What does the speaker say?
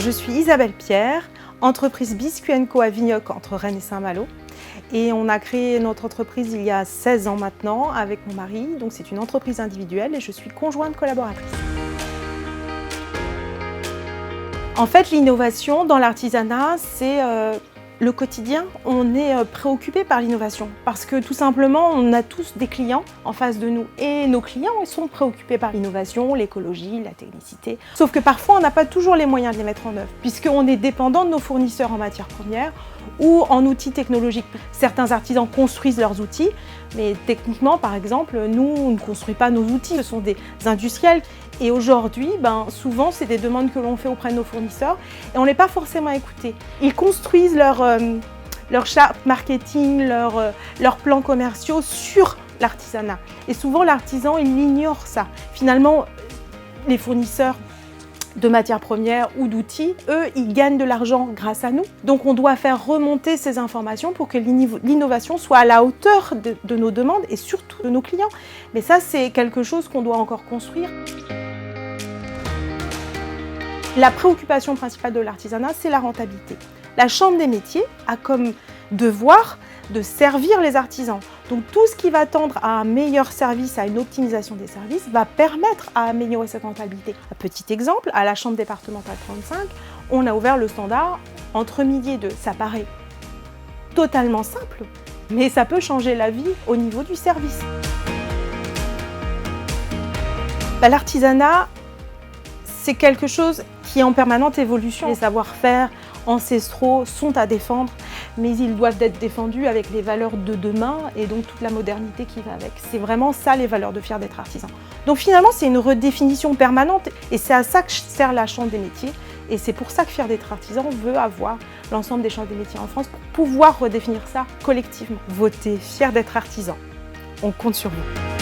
Je suis Isabelle Pierre, entreprise Biscuit & Co à Vignoc entre Rennes et Saint-Malo. Et on a créé notre entreprise il y a 16 ans maintenant avec mon mari. Donc c'est une entreprise individuelle et je suis conjointe collaboratrice. En fait, l'innovation dans l'artisanat, c'est le quotidien. On est préoccupé par l'innovation parce que tout simplement, on a tous des clients en face de nous. Et nos clients ils sont préoccupés par l'innovation, l'écologie, la technicité. Sauf que parfois, on n'a pas toujours les moyens de les mettre en œuvre puisqu'on est dépendant de nos fournisseurs en matières premières ou en outils technologiques. Certains artisans construisent leurs outils, mais techniquement, par exemple, nous, on ne construit pas nos outils, ce sont des industriels. Et aujourd'hui, souvent, c'est des demandes que l'on fait auprès de nos fournisseurs et on n'est pas forcément écoutés. Ils construisent leur charte marketing, leurs plans commerciaux sur l'artisanat. Et souvent, l'artisan, il ignore ça. Finalement, les fournisseurs de matières premières ou d'outils, eux, ils gagnent de l'argent grâce à nous. Donc on doit faire remonter ces informations pour que l'innovation soit à la hauteur de nos demandes et surtout de nos clients. Mais ça, c'est quelque chose qu'on doit encore construire. La préoccupation principale de l'artisanat, c'est la rentabilité. La Chambre des métiers a comme devoir de servir les artisans. Donc tout ce qui va tendre à un meilleur service, à une optimisation des services, va permettre à améliorer cette rentabilité. Un petit exemple, à la Chambre départementale 35, on a ouvert le standard entre midi et 2. Ça paraît totalement simple, mais ça peut changer la vie au niveau du service. L'artisanat, c'est quelque chose qui est en permanente évolution. Les savoir-faire ancestraux sont à défendre, mais ils doivent être défendus avec les valeurs de demain et donc toute la modernité qui va avec. C'est vraiment ça les valeurs de Fier d'être artisan. Donc finalement, c'est une redéfinition permanente et c'est à ça que sert la Chambre des métiers. Et c'est pour ça que Fier d'être artisan veut avoir l'ensemble des chambres des métiers en France pour pouvoir redéfinir ça collectivement. Votez Fier d'être artisan. On compte sur vous.